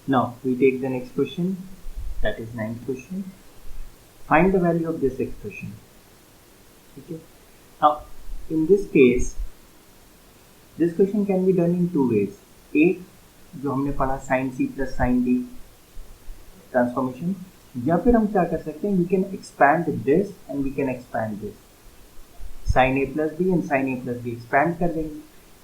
Now we take the next question, that is ninth question. Find the value of this expression. Okay. Now in this case, this question can be done in two ways. एक जो हमने पढ़ा sin c plus sin d transformation, या फिर हम क्या कर सकते हैं, we can expand this and we can expand this. sin a plus b and sin a plus b expand कर देंगे.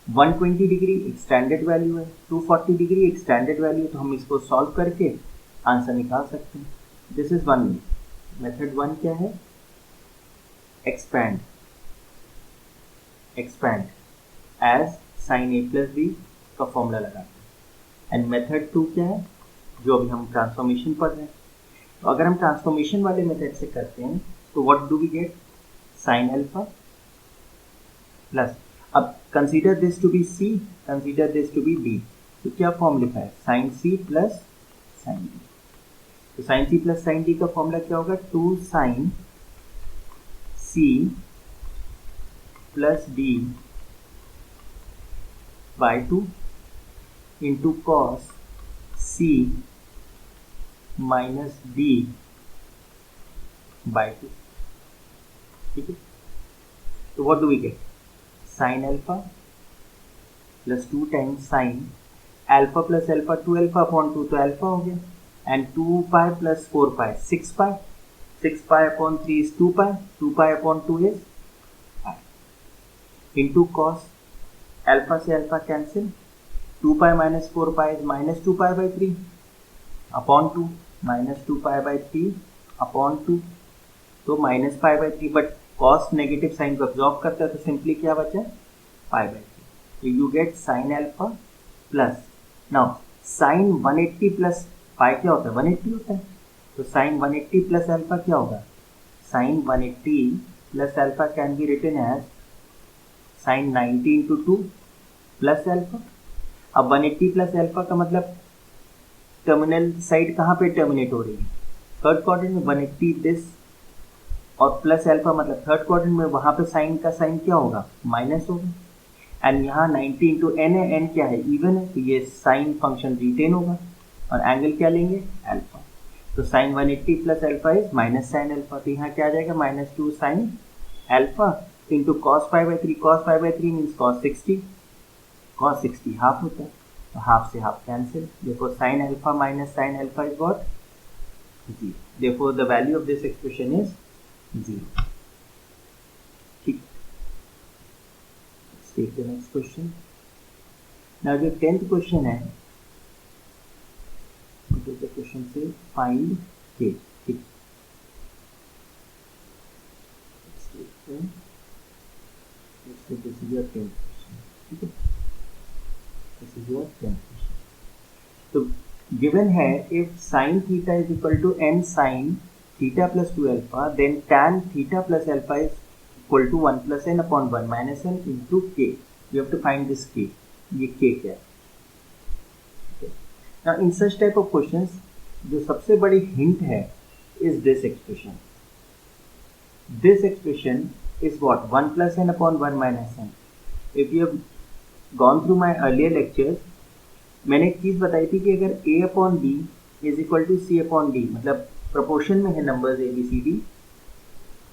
120 डिग्री एक्सटेंडेड वैल्यू है, 240 डिग्री एक्सटेंडेड वैल्यू, तो हम इसको सॉल्व करके आंसर निकाल सकते हैं. This is one method. One क्या है, expand as sin a plus b का फॉर्मूला लगाते हैं. एंड मेथड टू क्या है, जो अभी हम ट्रांसफॉर्मेशन पढ़ रहे हैं. तो अगर हम ट्रांसफॉर्मेशन वाले मेथड से करते हैं तो what do we get, sin alpha plus, अब consider this to be c, consider this to be d, तो क्या फॉर्म लिखा है, sin c plus sin d. तो sin c plus sin d का फॉर्मूला क्या होगा, 2 sin c plus d by 2 into cos c minus d by 2. ठीक है, तो what do we get, sin alpha plus 2 times sin alpha plus alpha 2 alpha upon 2, तो alpha हो गया, and 2 pi plus 4 pi 6 pi, 6 pi upon 3 is 2 pi, 2 pi upon 2 is pi, into cos alpha से alpha cancel, 2 pi minus 4 pi is minus 2 pi by 3 upon 2, minus 2 pi by 3 upon 2, तो minus pi by 3, but cos negative sign को absorb करता है, तो simply क्या बचा, पाई by 3. तो you get sin alpha plus, now sin 180 plus pi क्या होता है, 180 होता है, तो sin 180 प्लस अल्फा क्या होगा, sin 180 plus alpha can be written as sin 90 into 2 plus alpha. अब 180 प्लस अल्फा का मतलब टर्मिनल साइड कहाँ पे टर्मिनेट हो रही है, थर्ड क्वाड्रेंट में, 180 दिस और प्लस अल्फा मतलब थर्ड क्वाड्रेंट में, वहां पे साइन का साइन क्या होगा, माइनस होगा. एंड यहाँ 90 इंटू एन है, एन क्या है, इवन है, तो ये साइन फंक्शन रिटेन होगा, और एंगल क्या लेंगे, अल्फा. तो sine 180 plus alpha is minus sine alpha, तो यहाँ क्या आ जाएगा, minus 2 sine alpha into cos pi by 3, cos pi by 3 means cos 60, cos 60 half होता है, तो हाफ से हाफ कैंसिल. देखो sine alpha minus sine alpha is what, 0. Therefore the value of this expression is 0. ठीक, let's take the next question. Now जो 10th question है, it is the question से find k. ठीक, let's take this is your 10th question. ठीक है, this is your 10th question. तो given है, if sin theta is equal to n sin theta plus 2 alpha, then tan theta plus alpha is equal to 1 plus n upon 1 minus n into k. You have to find this k. ये k क्या है. Okay. Now in such type of questions, जो सबसे बड़ी hint है is this expression. This expression is what, 1 plus n upon 1 minus n. If you have gone through my earlier lectures, मैंने एक चीज़ बताई थी कि अगर a upon b is equal to c upon d, मतलब प्रोपोर्शन में है numbers a b c d,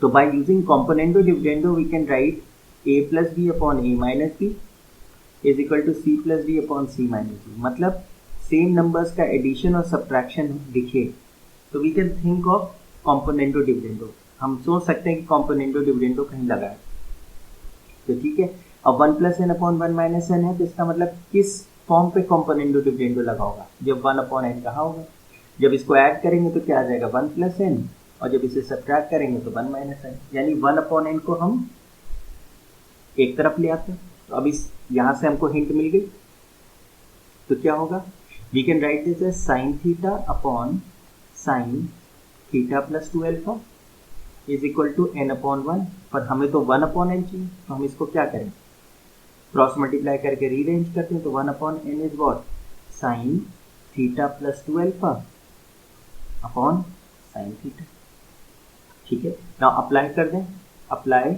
तो by using componendo dividendo we can write a plus b upon a minus b is equal to c plus d upon c minus b. मतलब same numbers का addition और subtraction दिखे तो we can think of componendo dividendo. हम सोच सकते हैं कि कॉम्पोनेंटो डिविडेंडो कहीं लगा है, तो ठीक है. अब 1 plus N upon 1 minus n है, तो इसका मतलब किस फॉर्म पे कॉम्पोनेंटो डिविडेंडो लगा होगा, जब 1 अपॉन एन कहा होगा. जब इसको ऐड करेंगे तो क्या आ जाएगा, 1 प्लस एन, और जब इसे सब्ट्रैक्ट करेंगे तो 1 माइनस एन, यानी 1 अपॉन एन को हम एक तरफ ले आते हैं. तो अब इस यहाँ से हमको हिंट मिल गई, तो क्या होगा, we can write this as sine theta upon sine theta plus 2 alpha is equal to n upon 1, पर हमें तो 1 अपॉन एन चाहिए, तो हम इसको क्या करें, क्रॉस मल्टीप्लाई करके रीअरेंज करते हैं, तो 1 upon n is what, sine theta plus 2 alpha upon sine theta. ठीक है, नाउ अप्लाई कर दें, अप्लाई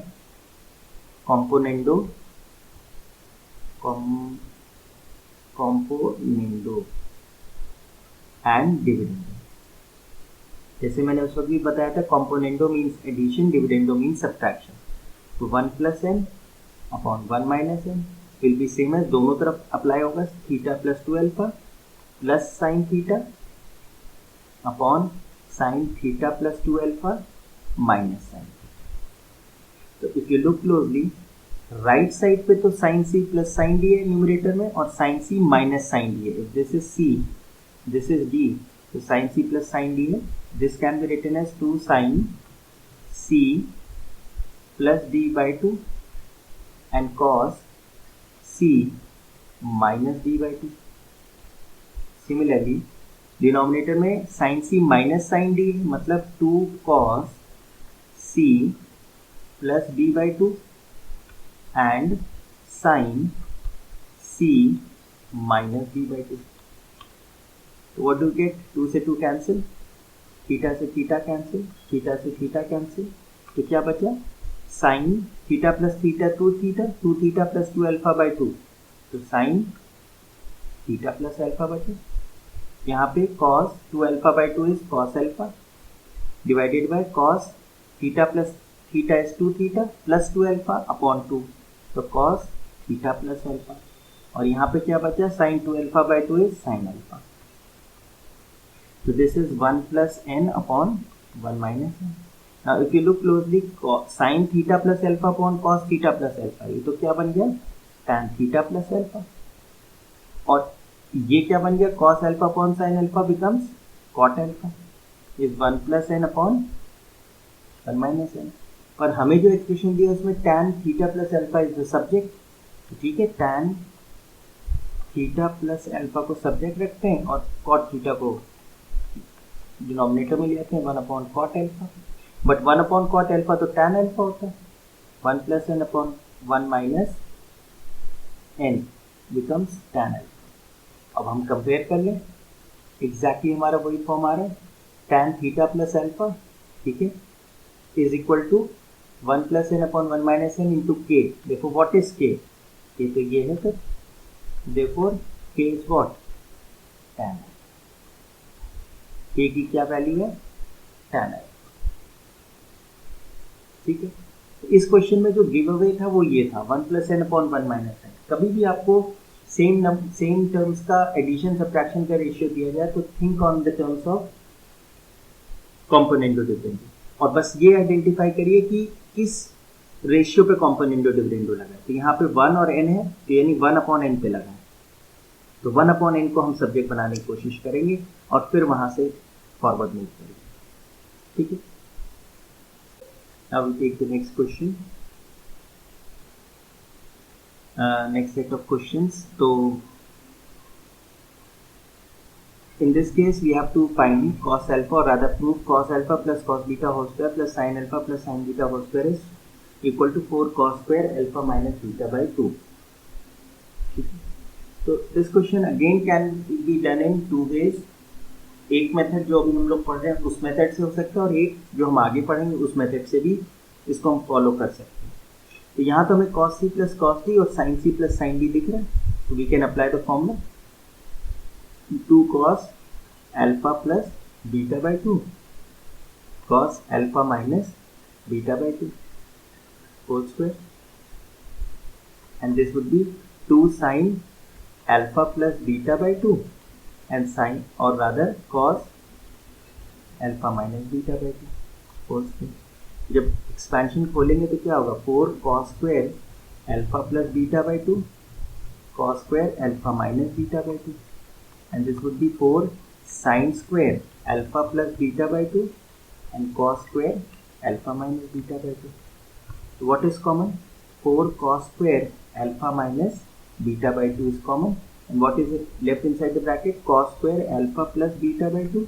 कॉम्पोनेंडो एंड डिविडेंडो। जैसे मैंने उस वक्त भी बताया था, componendo means addition, dividendo means subtraction. तो 1 plus N upon 1 minus N will be same as, दोनों तरफ अप्लाई होगा theta plus 2 alpha plus sine theta upon sine theta plus 2 alpha minus sine. तो if you look closely, right side पे तो sine C plus sine D है numerator में, और sine C minus sine D है। If this is C, this is D, तो sine C plus sine D है। This can be written as 2 sine C plus D by 2 and cos C minus D by 2। Similarly denominator में sine C minus sine D, मतलब 2 cos C plus D by 2 and sine C minus D by 2। तो what do get, 2 से 2 cancel, theta से theta cancel, theta से theta cancel, तो क्या बचा, sign theta plus theta 2 theta, 2 theta plus 2 alpha by 2, तो sign theta plus alpha बचे। यहाँ पे cos 2 alpha by 2 is cos alpha divided by cos theta plus theta is 2 theta plus 2 alpha upon 2, तो cos theta plus alpha. और यहाँ पे क्या बचा, sine 2 alpha by 2 is sine alpha. तो this is 1 plus N upon 1 minus N. Now if you look closely, sine theta plus alpha upon cos theta plus alpha, ये तो क्या बन गया, tan थीटा प्लस अल्फा। और ये क्या बन गया, cos alpha upon sine alpha becomes cot alpha is 1 plus N upon 1 minus n. पर हमें जो एक्सप्रेशन दिया उसमें tan theta plus alpha is the subject. ठीक है, tan थीटा प्लस अल्फा को सब्जेक्ट रखते हैं और cot थीटा को डिनोमिनेटर में ले आते हैं, 1 upon cot alpha. But 1 upon cot alpha तो tan अल्फा होता है, 1 plus N upon 1 minus n becomes tan alpha. अब हम कंपेयर कर लें, एग्जैक्टली हमारा वही फॉर्म आ रहा है, tan थीटा प्लस अल्फा, ठीक है, is equal to 1 plus N upon 1 minus n into k. देखो व्हाट इज के, ये तो ये है, तो देयरफॉर के इज व्हाट, tan। के की क्या वैल्यू है, tan है। ठीक है, तो इस क्वेश्चन में जो गिव अवे था वो ये था, 1 plus N upon 1 minus n. कभी भी आपको सेम टर्म्स का एडिशन सब्ट्रैक्शन का रेशियो दिया जाए तो think on the terms of componendo dividendo, और बस ये आइडेंटिफाई करिए कि किस रेशियो पे कॉम्पोनेंडो डिविडेंडो लगा है। तो यहाँ पे 1 और n है, तो यानी 1 अपॉन एन पे लगा है, तो 1 अपॉन एन को हम सब्जेक्ट बनाने की कोशिश करेंगे और फिर वहां से फॉरवर्ड मूव करेंगे। ठीक है, now we take the next question, next set of questions. So in this case we have to find cos alpha, or rather prove cos alpha plus cos beta whole square plus sin alpha plus sin beta whole square is equal to 4 cos square alpha minus beta by 2. So this question again can be done in two ways. एक method जो अभी हम लोग पढ़ रहे हैं उस method से हो सकता है, और एक जो हम आगे पढ़ेंगे उस मेथड से भी इसको हम फॉलो कर सकते हैं। तो यहाँ तो हमें cos c plus cos d और sin c plus sin d दिख रहा है, तो we can apply the formula 2 cos alpha plus beta by 2 cos alpha minus beta by 2 whole square, and this would be 2 sin alpha plus beta by 2 and sin, or rather cos alpha minus beta by 2 whole square। जब expansion खोलेंगे तो क्या होगा, 4 cos square alpha plus beta by 2 cos square alpha minus beta by 2, and this would be 4 sin square alpha plus beta by 2 and cos square alpha minus beta by 2. So what is common, 4 cos square alpha minus beta by 2 is common, and what is it left inside the bracket, cos square alpha plus beta by 2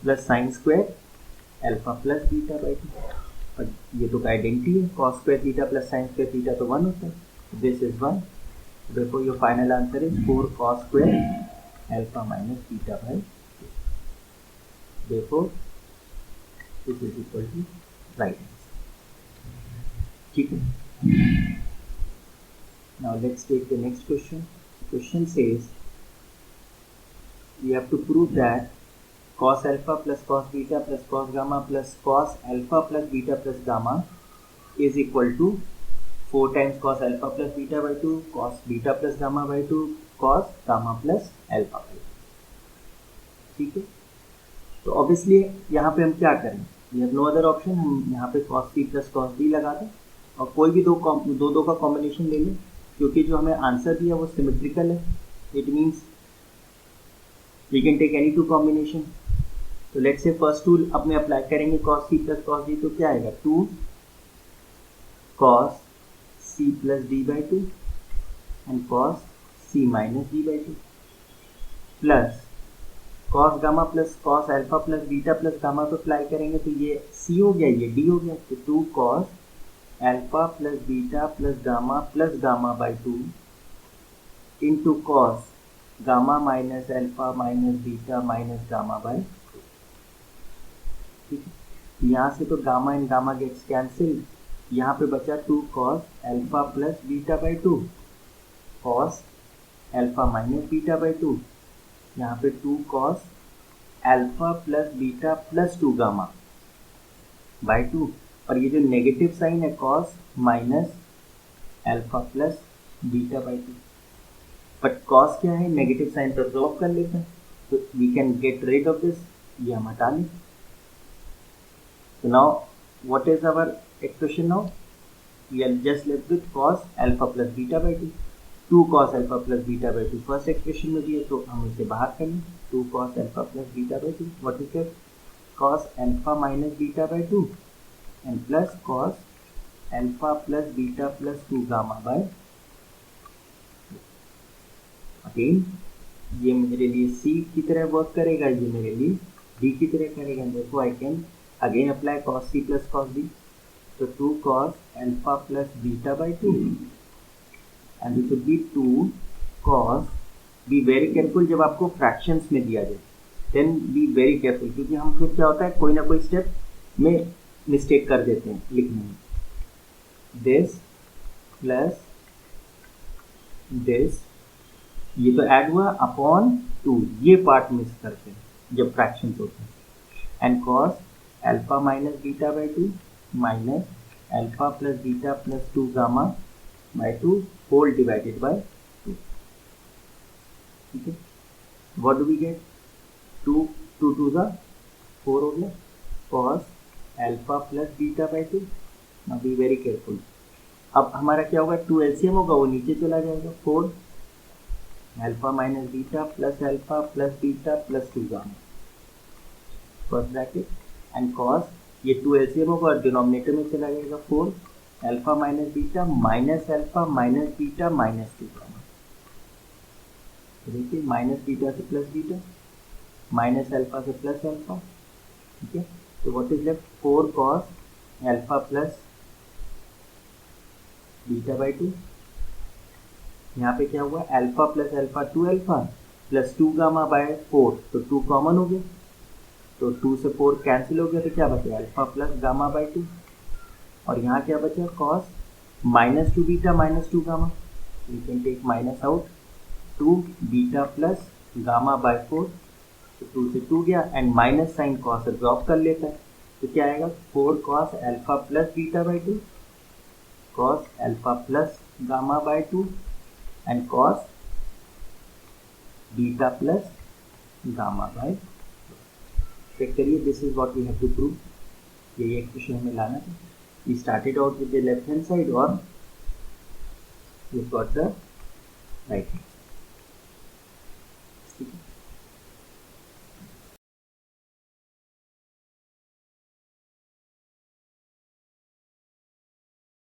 plus sin square alpha plus beta by 2. और ये तो identity है, cos square theta plus sin square theta तो 1 होता है, this is 1, therefore your final answer is 4 cos square alpha minus beta by 2. Therefore this is equal to right answer. ठीक है, now let's take the next question. The question says we have to prove that cos alpha plus cos beta plus cos gamma plus cos alpha plus beta plus gamma is equal to 4 times cos alpha plus beta by 2 cos beta plus gamma by 2 cos gamma plus alpha by 2. ठीक है, तो obviously यहाँ पे हम क्या करें, we have no other option, हम यहाँ पे cos c plus cos d लगा दें और कोई भी दो का कॉम्बिनेशन ले लें, क्योंकि जो हमें आंसर दिया वो सिमेट्रिकल है. It means we can take any two combination. तो लेट्स से फर्स्ट टूल अपने अप्लाई करेंगे cos c plus cos d, तो क्या आएगा 2 cos c plus d by 2 and cos c minus d by 2 plus cos gamma plus cos alpha plus beta plus gamma को apply करेंगे तो ये c हो गया, ये d हो गया, तो 2 cos alpha plus beta plus gamma by 2 into cos gamma minus alpha minus beta minus gamma by 2. ठीक है, यहाँ से तो gamma and gamma gets cancel, यहाँ पे बचा 2 cos alpha plus beta by 2 cos alpha minus beta by 2, यहाँ पे 2 cos alpha plus beta plus 2 gamma by 2, और ये जो नेगेटिव साइन है cos minus alpha plus beta by 2, but cos क्या है, नेगेटिव साइन तो अब्सॉर्ब कर लेते हैं, तो we can get rid of this, ये हम हटा लें. So now what is our expression now? We are just left with cos alpha plus beta by 2. 2 cos alpha plus beta by 2 first expression में दिए, तो हम इसे बाहर कर लें. 2 cos alpha plus beta by 2. What is that? Cos alpha minus beta by 2 and plus cos alpha plus beta plus 2 gamma by 2. Again ये मेरे लिए c की तरह वर्क करेगा, ये मेरे लिए d की तरह करेगा. देखो I can again apply cos c plus cos d, so 2 cos alpha plus beta by 2 and this would be 2 cos, be very careful जब आपको fractions में दिया जाए, then be very careful, क्योंकि हम फिर क्या होता है कोई ना कोई स्टेप में मिस्टेक कर देते हैं लिखने में. this plus this, ये तो ऐड हुआ अपॉन 2, ये पार्ट मिस करते हैं जब फ्रैक्शंस होते हैं, and cos alpha minus beta by 2 minus alpha plus beta plus 2 gamma by 2 whole divided by 2. ठीक है, व्हाट डू वी गेट, 2 2 का 4 हो गया, cos alpha plus beta by 2. Now be very careful, अब हमारा क्या होगा, 2 एलसीएम होगा, वो नीचे चला जाएगा, 4 alpha minus beta plus alpha plus beta plus 2 gamma first bracket, and cos ये 2 एलसीएम होगा और डिनोमिनेटर में चला जाएगा 4 alpha minus beta minus alpha minus beta minus 2 gamma. देखिए माइनस बीटा से प्लस बीटा माइनस अल्फा से प्लस अल्फा. ठीक है, तो what is left, 4 cos alpha plus beta by 2. यहाँ पे क्या हुआ, alpha plus alpha 2 alpha plus 2 gamma by 4, तो 2 कॉमन हो गया, तो 2 से 4 कैंसिल हो गया, तो क्या बचा अल्फा प्लस गामा बाई 2, और यहाँ क्या बचा cos minus 2 beta minus 2 gamma, you can take minus out, 2 beta plus gamma by 4, तो 2 से 2 गया, and minus sine cos absorb कर लेता है, तो क्या आएगा 4 cos alpha plus beta by 2 cos alpha plus gamma by 2 and cos beta plus gamma by 2. Check करिए, this is what we have to prove, ये एक्सप्रेशन हमें लाना है. We started out with the left hand side और we got the right hand.